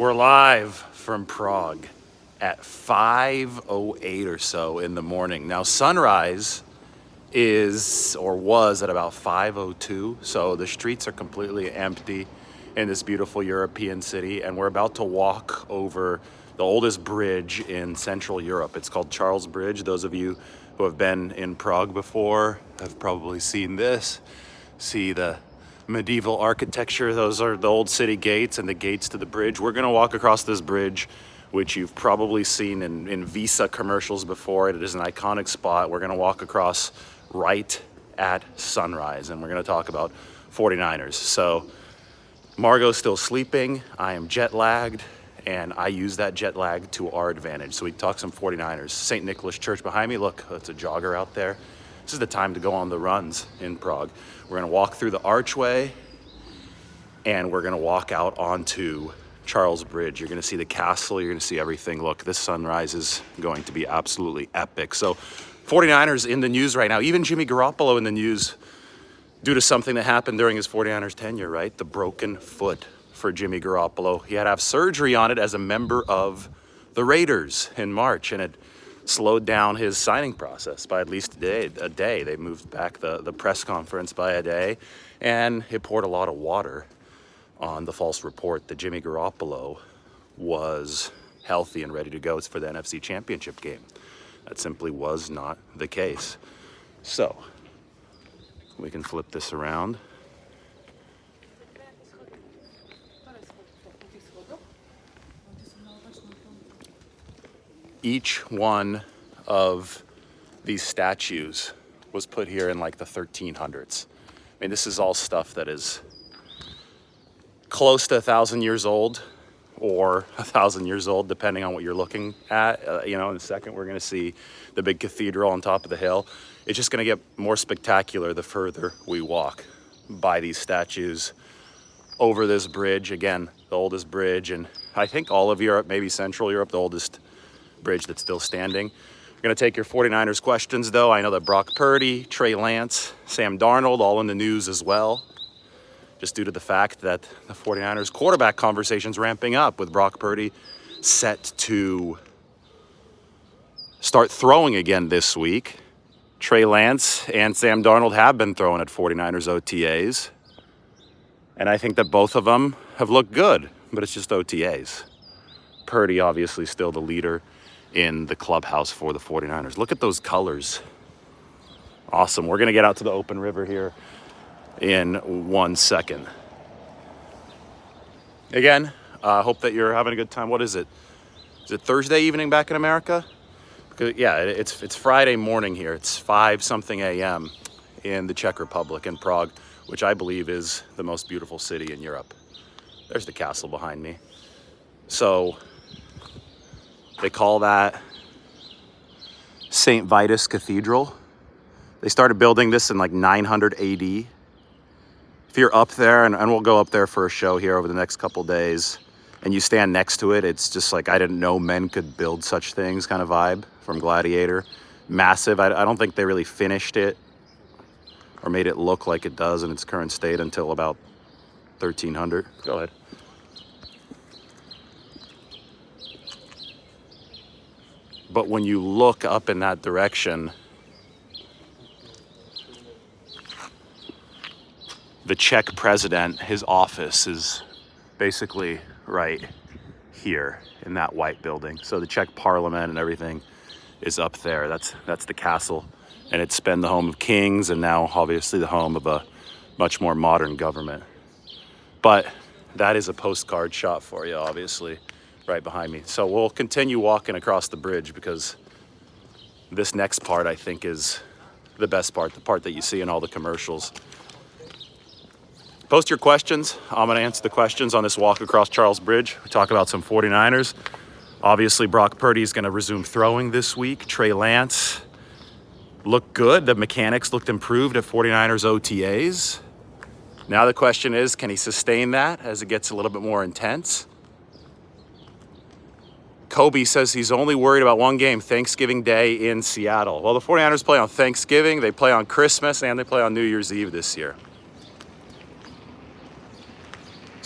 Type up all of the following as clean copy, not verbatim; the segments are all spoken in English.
We're live from Prague at 5:08 or so in the morning. Now sunrise is or was at about 5:02, so the streets are completely empty in this beautiful European city, and we're about to walk over the oldest bridge in Central Europe. It's called Charles Bridge. Those of you who have been in Prague before have probably seen this. See the medieval architecture. Those are the old city gates and the gates to the bridge. We're gonna walk across this bridge, which you've probably seen in Visa commercials before. It is an iconic spot. We're gonna walk across right at sunrise, and we're gonna talk about 49ers. So Margot's still sleeping, I am jet lagged, and I use that jet lag to our advantage. So we talk some 49ers. St. Nicholas Church behind me, look, it's a jogger out there. This is the time to go on the runs in Prague. We're gonna walk through the archway and we're gonna walk out onto Charles Bridge. You're gonna see the castle, you're gonna see everything. Look, this sunrise is going to be absolutely epic. So 49ers in the news right now, even Jimmy Garoppolo in the news due to something that happened during his 49ers tenure, right? The broken foot for Jimmy Garoppolo. He had to have surgery on it as a member of the Raiders in March, and it slowed down his signing process by at least a day. They moved back the press conference by a day, and it poured a lot of water on the false report that Jimmy Garoppolo was healthy and ready to go for the NFC Championship game. That simply was not the case. So we can flip this around. Each one of these statues was put here in like the 1300s. I mean, this is all stuff that is close to 1,000 years old or 1,000 years old, depending on what you're looking at. In a second, we're gonna see the big cathedral on top of the hill. It's just gonna get more spectacular the further we walk by these statues over this bridge. Again, the oldest bridge, and I think all of Europe, maybe Central Europe, the oldest bridge that's still standing. We're gonna take your 49ers questions though. I know that Brock Purdy, Trey Lance, Sam Darnold, all in the news as well, just due to the fact that the 49ers quarterback conversation's ramping up with Brock Purdy set to start throwing again this week. Trey Lance and Sam Darnold have been throwing at 49ers OTAs, and I think that both of them have looked good, but it's just OTAs. Purdy obviously still the leader in the clubhouse for the 49ers. Look at those colors. Awesome. We're gonna get out to the open river here in 1 second. Again, hope that you're having a good time. What is it? Is it Thursday evening back in America? Because, yeah, it's Friday morning here. It's 5-something a.m. in the Czech Republic, in Prague, which I believe is the most beautiful city in Europe. There's the castle behind me. So they call that St. Vitus Cathedral. They started building this in like 900 AD. If you're up there, and we'll go up there for a show here over the next couple days, and you stand next to it, it's just like, I didn't know men could build such things kind of vibe from Gladiator. Massive. I don't think they really finished it or made it look like it does in its current state until about 1300. Go ahead. But when you look up in that direction, the Czech president, his office is basically right here in that white building. So the Czech parliament and everything is up there. That's the castle, and it's been the home of kings and now obviously the home of a much more modern government. But that is a postcard shot for you, obviously, right behind me. So we'll continue walking across the bridge because this next part I think is the best part, the part that you see in all the commercials. Post your questions. I'm gonna answer the questions on this walk across Charles Bridge. We talk about some 49ers. Obviously, Brock Purdy is gonna resume throwing this week. Trey Lance looked good. The mechanics looked improved at 49ers OTAs. Now the question is, can he sustain that as it gets a little bit more intense? Kobe says he's only worried about one game, Thanksgiving Day in Seattle. Well, the 49ers play on Thanksgiving, they play on Christmas, and they play on New Year's Eve this year.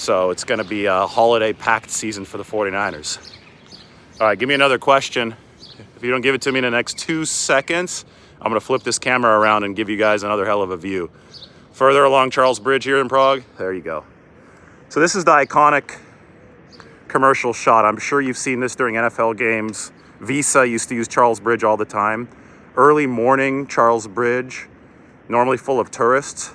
So it's going to be a holiday-packed season for the 49ers. All right, give me another question. If you don't give it to me in the next 2 seconds, I'm going to flip this camera around and give you guys another hell of a view. Further along Charles Bridge here in Prague. There you go. So this is the iconic commercial shot. I'm sure you've seen this during NFL games. Visa used to use Charles Bridge all the time. Early morning Charles Bridge, normally full of tourists.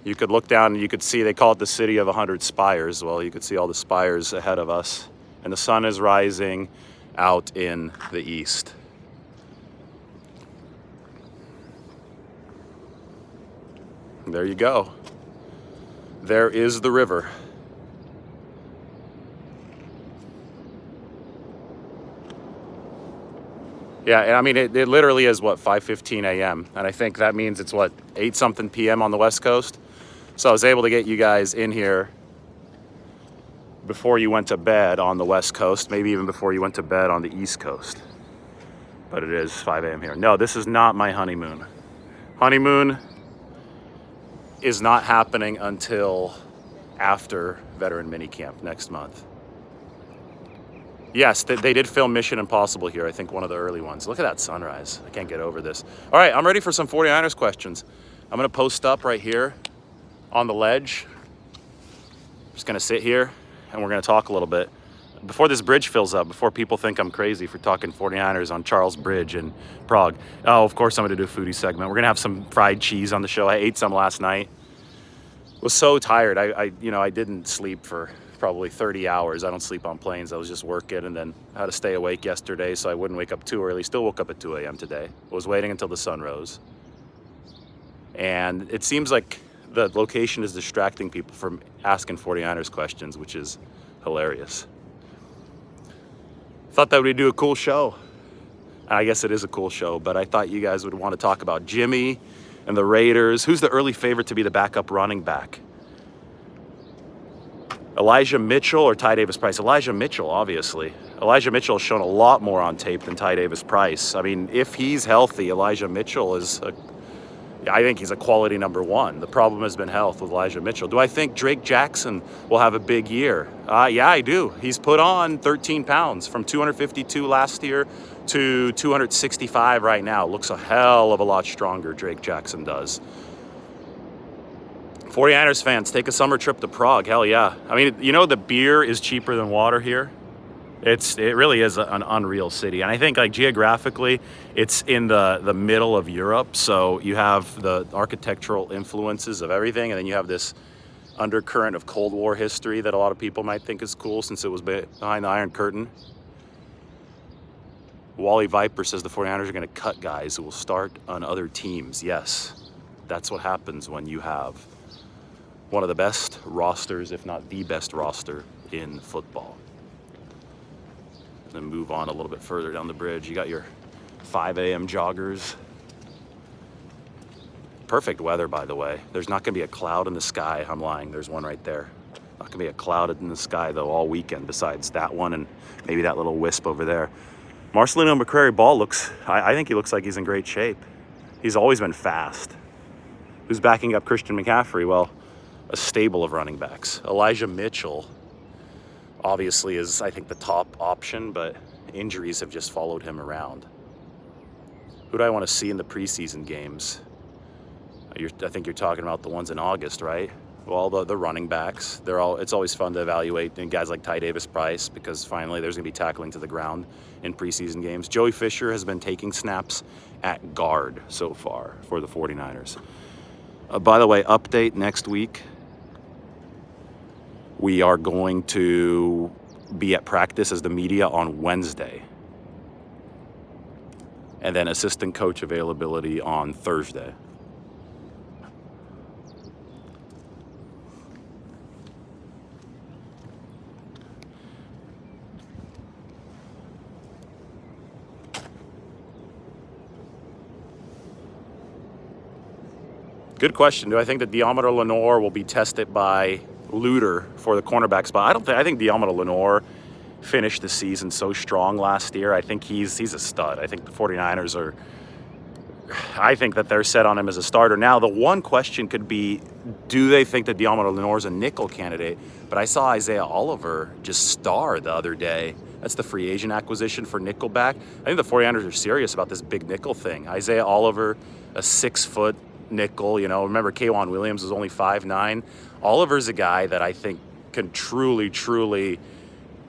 You could look down and you could see, they call it the city of 100 spires. Well, you could see all the spires ahead of us. And the sun is rising out in the east. There you go. There is the river. Yeah, and I mean, it literally is, what, 5:15 a.m. And I think that means it's, what, 8-something p.m. on the West Coast? So I was able to get you guys in here before you went to bed on the West Coast, maybe even before you went to bed on the East Coast. But it is 5 a.m. here. No, this is not my honeymoon. Honeymoon is not happening until after Veteran Minicamp next month. Yes, they did film Mission Impossible here, I think one of the early ones. Look at that sunrise. I can't get over this. All right, I'm ready for some 49ers questions. I'm going to post up right here on the ledge. I'm just going to sit here, and we're going to talk a little bit. Before this bridge fills up, before people think I'm crazy for talking 49ers on Charles Bridge in Prague. Oh, of course I'm going to do a foodie segment. We're going to have some fried cheese on the show. I ate some last night. Was so tired. I didn't sleep for probably 30 hours. I don't sleep on planes. I was just working, and then I had to stay awake yesterday so I wouldn't wake up too early. Still woke up at 2 a.m. today. Was waiting until the sun rose. And it seems like the location is distracting people from asking 49ers questions, which is hilarious. Thought that we'd do a cool show. I guess it is a cool show, but I thought you guys would want to talk about Jimmy and the Raiders. Who's the early favorite to be the backup running back? Elijah Mitchell or Ty Davis-Price? Elijah Mitchell, obviously. Elijah Mitchell has shown a lot more on tape than Ty Davis-Price. I mean, if he's healthy, Elijah Mitchell I think he's a quality number one. The problem has been health with Elijah Mitchell. Do I think Drake Jackson will have a big year? Yeah, I do. He's put on 13 pounds from 252 last year to 265 right now. Looks a hell of a lot stronger, Drake Jackson does. 49ers fans, take a summer trip to Prague. Hell yeah. I mean, the beer is cheaper than water here. It really is an unreal city. And I think, like, geographically, it's in the middle of Europe. So you have the architectural influences of everything. And then you have this undercurrent of Cold War history that a lot of people might think is cool since it was behind the Iron Curtain. Wally Viper says the 49ers are going to cut guys who will start on other teams. Yes, that's what happens when you have one of the best rosters, if not the best roster in football. Then move on a little bit further down the bridge. You got your 5 a.m. joggers. Perfect weather, by the way. There's not going to be a cloud in the sky. I'm lying. There's one right there. Not going to be a cloud in the sky, though, all weekend, besides that one and maybe that little wisp over there. Marcelino McCrary-Ball I think he looks like he's in great shape. He's always been fast. Who's backing up Christian McCaffrey? Well, a stable of running backs. Elijah Mitchell obviously is, I think, the top option, but injuries have just followed him around. Who do I want to see in the preseason games? I think you're talking about the ones in August, right? Well, the running backs, it's always fun to evaluate guys like Ty Davis-Price because finally there's going to be tackling to the ground in preseason games. Joey Fisher has been taking snaps at guard so far for the 49ers. By the way, update next week. We are going to be at practice as the media on Wednesday. And then assistant coach availability on Thursday. Good question. Do I think that Diamondo Lenore will be tested by Luter for the cornerback spot? I think Diamondo Lenore finished the season so strong last year. I think he's a stud. I think the 49ers I think that they're set on him as a starter. Now, the one question could be, do they think that Diamond Lenoir is a nickel candidate? But I saw Isaiah Oliver just star the other day. That's the free agent acquisition for nickelback. I think the 49ers are serious about this big nickel thing. Isaiah Oliver, a 6-foot nickel. You know, remember K'Wan Williams was only 5'9". Oliver's a guy that I think can truly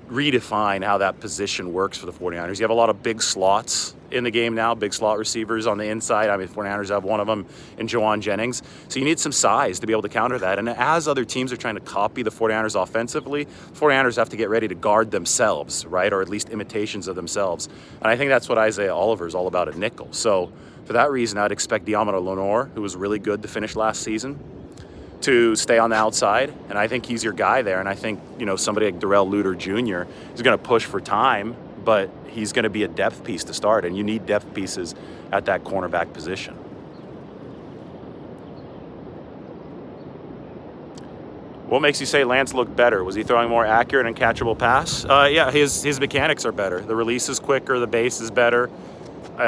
redefine how that position works for the 49ers. You have a lot of big slots in the game now, big slot receivers on the inside. I mean, the 49ers have one of them in Jawan Jennings. So you need some size to be able to counter that. And as other teams are trying to copy the 49ers offensively, the 49ers have to get ready to guard themselves, right? Or at least imitations of themselves. And I think that's what Isaiah Oliver is all about at nickel. So for that reason, I'd expect Diamond Lenoir, who was really good to finish last season, to stay on the outside, and I think he's your guy there. And I think, you know, somebody like Darrell Luter Jr. is going to push for time, but he's going to be a depth piece to start, and you need depth pieces at that cornerback position. What makes you say Lance looked better? Was he throwing more accurate and catchable pass? Yeah, his mechanics are better. The release is quicker, the base is better.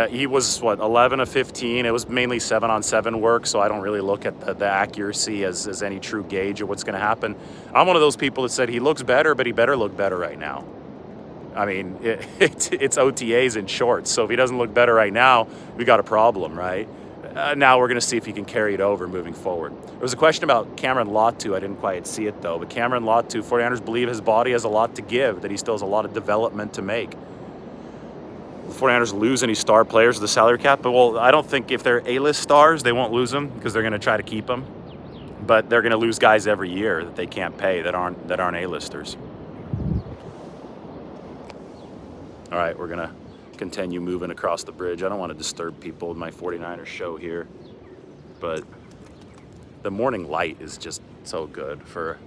He was, 11 of 15. It was mainly 7-on-7 work, so I don't really look at the accuracy as any true gauge of what's going to happen. I'm one of those people that said he looks better, but he better look better right now. I mean, it's OTAs in shorts, so if he doesn't look better right now, we got a problem, right? Now we're going to see if he can carry it over moving forward. There was a question about Cameron Latu. I didn't quite see it, though. But Cameron Latu, 49ers believe his body has a lot to give, that he still has a lot of development to make. The 49ers lose any star players with the salary cap, but well, I don't think if they're A-list stars, they won't lose them because they're going to try to keep them. But they're going to lose guys every year that they can't pay that aren't A-listers. All right, we're going to continue moving across the bridge. I don't want to disturb people with my 49ers show here, but the morning light is just so good for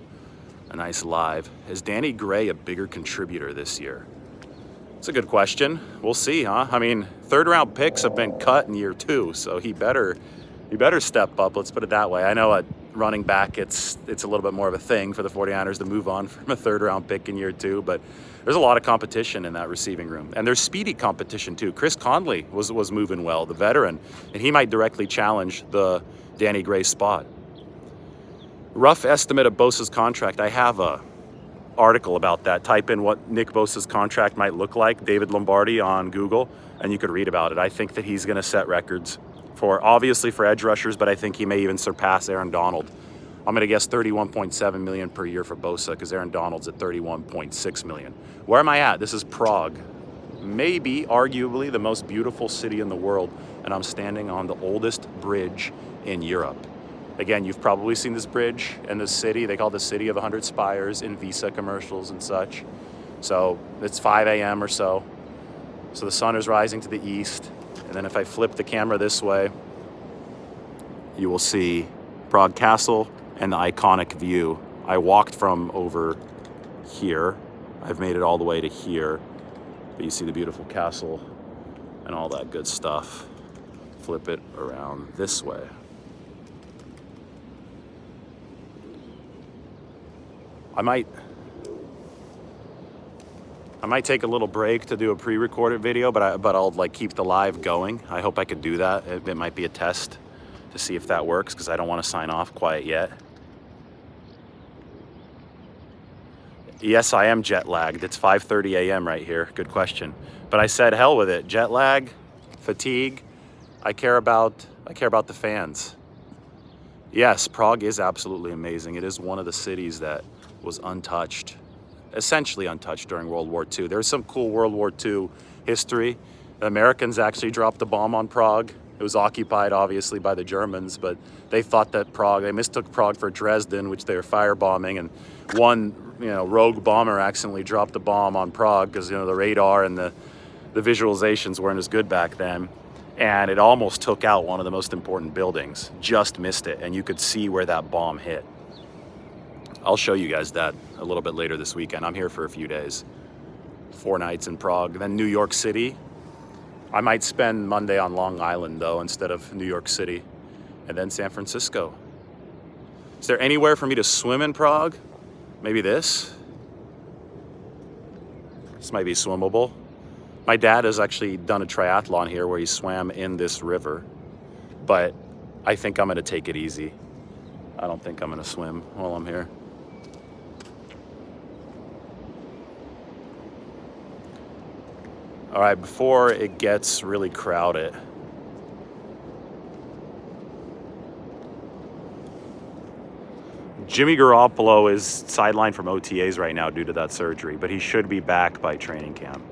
a nice live. Is Danny Gray a bigger contributor this year? It's a good question. We'll see, huh? I mean, third-round picks have been cut in year 2, so he better step up. Let's put it that way. I know at running back, it's a little bit more of a thing for the 49ers to move on from a third-round pick in year 2, but there's a lot of competition in that receiving room, and there's speedy competition too. Chris Conley was moving well, the veteran, and he might directly challenge the Danny Gray spot. Rough estimate of Bosa's contract. I have a article about that. Type in what Nick Bosa's contract might look like, David Lombardi on Google, and you could read about it. I think that he's going to set records obviously for edge rushers, but I think he may even surpass Aaron Donald. I'm going to guess $31.7 million per year for Bosa because Aaron Donald's at $31.6 million. Where am I at? This is Prague, maybe arguably the most beautiful city in the world, and I'm standing on the oldest bridge in Europe. Again, you've probably seen this bridge in this city. They call it the City of 100 Spires in Visa commercials and such. So it's 5 a.m. or so. So the sun is rising to the east. And then if I flip the camera this way, you will see Prague Castle and the iconic view. I walked from over here. I've made it all the way to here. But you see the beautiful castle and all that good stuff. Flip it around this way. I might take a little break to do a pre-recorded video, but I'll like keep the live going. I hope I could do that. It might be a test to see if that works because I don't want to sign off quite yet. Yes, I am jet lagged. It's 5:30 a.m. right here. Good question. But I said hell with it. Jet lag, fatigue. I care about the fans. Yes, Prague is absolutely amazing. It is one of the cities that was untouched, essentially untouched during World War II. There's some cool World War II history. The Americans actually dropped a bomb on Prague. It was occupied, obviously, by the Germans, but they thought that they mistook Prague for Dresden, which they were firebombing, and one, rogue bomber accidentally dropped a bomb on Prague because, the radar and the visualizations weren't as good back then, and it almost took out one of the most important buildings. Just missed it, and you could see where that bomb hit. I'll show you guys that a little bit later this weekend. I'm here for a few days. 4 nights in Prague, then New York City. I might spend Monday on Long Island, though, instead of New York City, and then San Francisco. Is there anywhere for me to swim in Prague? Maybe this? This might be swimmable. My dad has actually done a triathlon here where he swam in this river. but I think I'm going to take it easy. I don't think I'm going to swim while I'm here. All right, before it gets really crowded, Jimmy Garoppolo is sidelined from OTAs right now due to that surgery, but he should be back by training camp.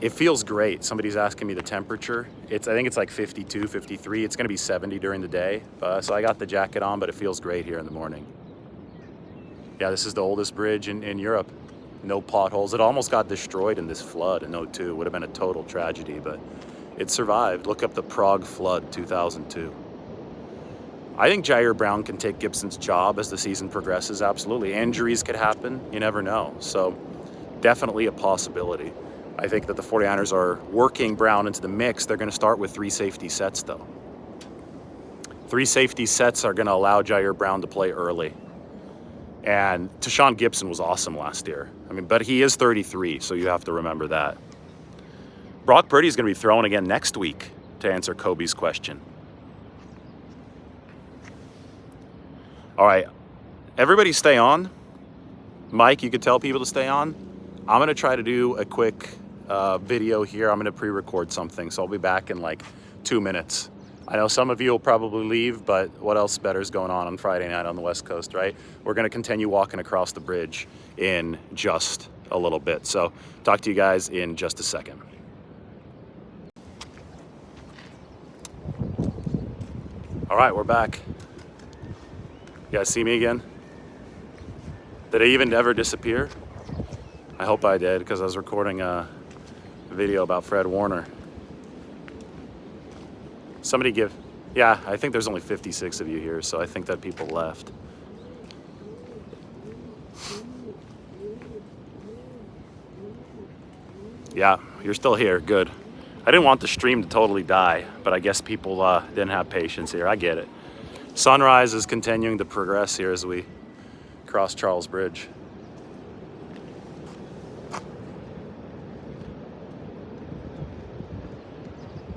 It feels great. Somebody's asking me the temperature. I think it's like 52, 53. It's going to be 70 during the day. So I got the jacket on, but it feels great here in the morning. Yeah, this is the oldest bridge in Europe. No potholes. It almost got destroyed in this flood in '02. Would have been a total tragedy, but it survived. Look up the Prague flood, 2002. I think Jair Brown can take Gibson's job as the season progresses, absolutely. Injuries could happen. You never know. So definitely a possibility. I think that the 49ers are working Brown into the mix. They're going to start with 3 safety sets, though. 3 safety sets are going to allow Jair Brown to play early. And Tashawn Gibson was awesome last year. But he is 33, so you have to remember that. Brock Purdy is going to be throwing again next week, to answer Kobe's question. All right, everybody stay on. Mike, you could tell people to stay on. I'm going to try to do a quick video here. I'm going to pre-record something, so I'll be back in like 2 minutes. I know some of you will probably leave, but what else better is going on Friday night on the West Coast, right? We're going to continue walking across the bridge in just a little bit. So talk to you guys in just a second. All right, we're back. You guys see me again? Did I even ever disappear? I hope I did, because I was recording a video about Fred Warner. Somebody give, yeah, I think there's only 56 of you here, so I think that people left. Yeah, you're still here, good. I didn't want the stream to totally die, but I guess people didn't have patience here, I get it. Sunrise is continuing to progress here as we cross Charles Bridge.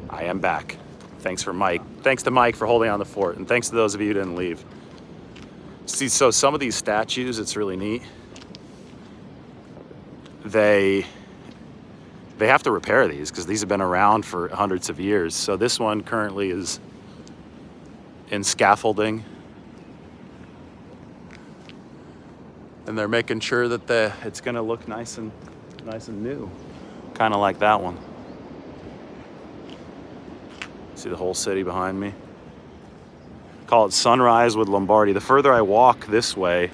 I am back. Thanks to Mike for holding on the fort, and thanks to those of you who didn't leave. See, so some of these statues, it's really neat. They have to repair these because these have been around for hundreds of years. So this one currently is in scaffolding, and they're making sure that it's going to look nice and new, kind of like that one. See the whole city behind me? Call it sunrise with Lombardi. The further I walk this way,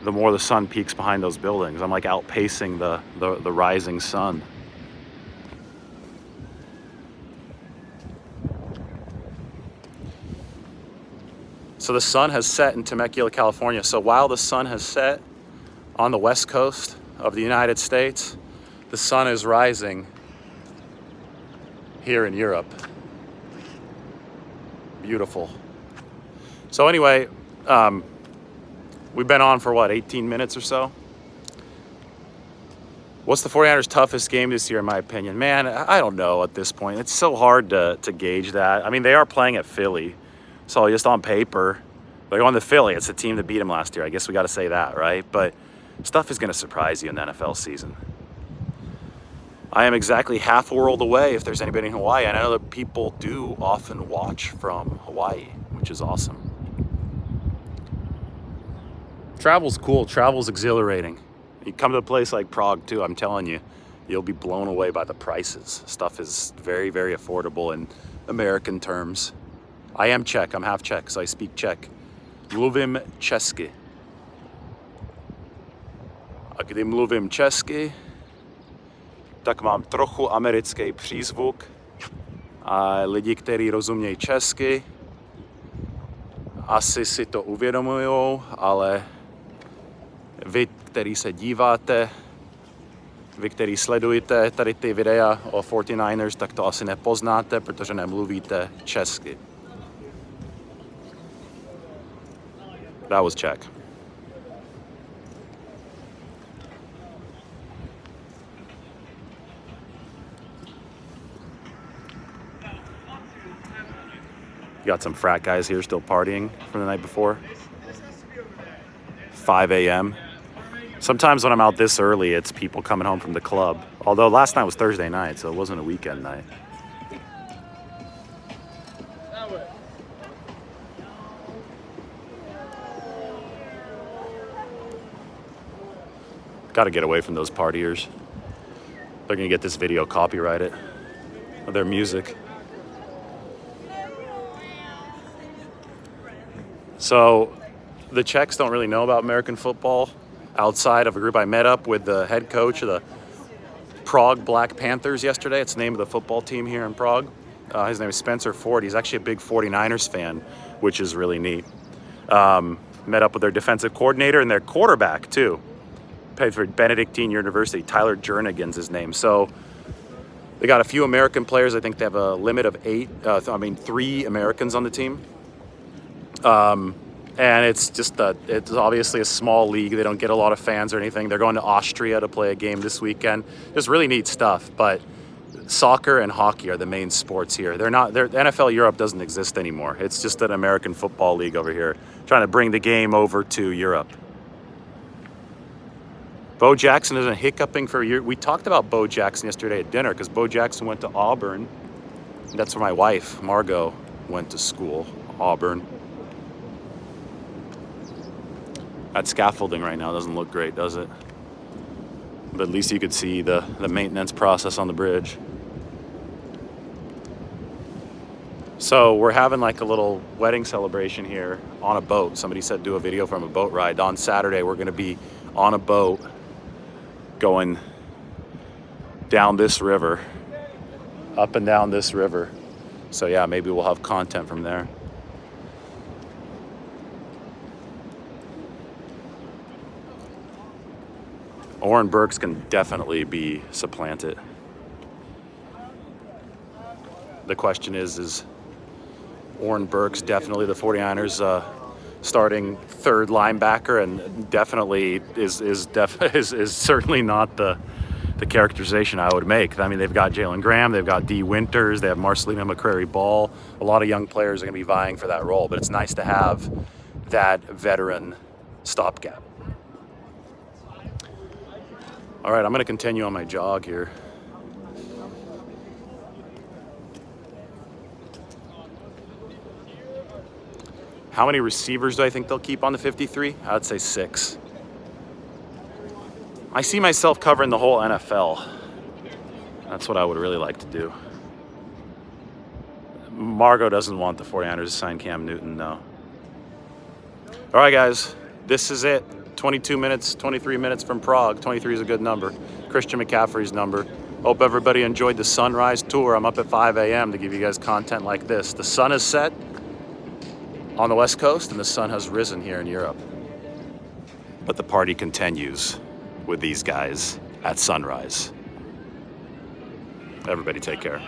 the more the sun peaks behind those buildings. I'm like outpacing the rising sun. So the sun has set in Temecula, California. So while the sun has set on the west coast of the United States, the sun is rising here in Europe. Beautiful. So anyway, we've been on for 18 minutes or so. What's the 49ers' toughest game this year, in my opinion? Man, I don't know at this point. It's so hard to gauge that. They are playing at Philly, so just on paper, they're going to Philly. It's the team that beat them last year. I guess we got to say that, right? But stuff is going to surprise you in the NFL season. I am exactly half a world away if there's anybody in Hawaii. And I know that people do often watch from Hawaii, which is awesome. Travel's cool. Travel's exhilarating. You come to a place like Prague, too, I'm telling you, you'll be blown away by the prices. Stuff is very, very affordable in American terms. I am Czech. I'm half Czech, so I speak Czech. Mluvím česky. A kdy mluvím česky, tak mám trochu americký přízvuk a lidi, kteří rozumějí česky, asi si to uvědomujou, ale vy, kteří se díváte, vy, kteří sledujete tady ty videa o 49ers, tak to asi nepoznáte, protože nemluvíte česky. That was Czech. Got some frat guys here still partying from the night before. 5 a.m. Sometimes when I'm out this early, it's people coming home from the club. Although last night was Thursday night, so it wasn't a weekend night. Got to get away from those partiers. They're going to get this video copyrighted of their music. So the Czechs don't really know about American football outside of a group. I met up with the head coach of the Prague Black Panthers yesterday. It's the name of the football team here in Prague. His name is Spencer Ford. He's actually a big 49ers fan, which is really neat. Met up with their defensive coordinator and their quarterback, too. Played for Benedictine University. Tyler Jernigan's his name. So they got a few American players. I think they have a limit of 3 Americans on the team. And it's just it's obviously a small league. They don't get a lot of fans or anything. They're going to Austria to play a game this weekend. Just really neat stuff. But soccer and hockey are the main sports here. NFL Europe doesn't exist anymore. It's just an American football league over here, trying to bring the game over to Europe. Bo Jackson isn't hiccuping for a year. We talked about Bo Jackson yesterday at dinner because Bo Jackson went to Auburn. That's where my wife, Margot, went to school, Auburn. That scaffolding right now doesn't look great, does it? But at least you could see the maintenance process on the bridge. So we're having like a little wedding celebration here on a boat. Somebody said do a video from a boat ride. On Saturday, we're going to be on a boat going down this river, up and down this river. So yeah, maybe we'll have content from there. Oren Burks can definitely be supplanted. The question is Oren Burks definitely the 49ers starting third linebacker, and definitely is certainly not the characterization I would make. I mean, they've got Jalen Graham, they've got D. Winters, they have Marcelino McCrary-Ball. A lot of young players are going to be vying for that role, but it's nice to have that veteran stopgap. All right, I'm going to continue on my jog here. How many receivers do I think they'll keep on the 53? I would say 6. I see myself covering the whole NFL. That's what I would really like to do. Margot doesn't want the 49ers to sign Cam Newton, no. All right, guys, this is it. 22 minutes, 23 minutes from Prague. 23 is a good number. Christian McCaffrey's number. Hope everybody enjoyed the sunrise tour. I'm up at 5 a.m. to give you guys content like this. The sun is set on the West Coast, and the sun has risen here in Europe. But the party continues with these guys at sunrise. Everybody take care.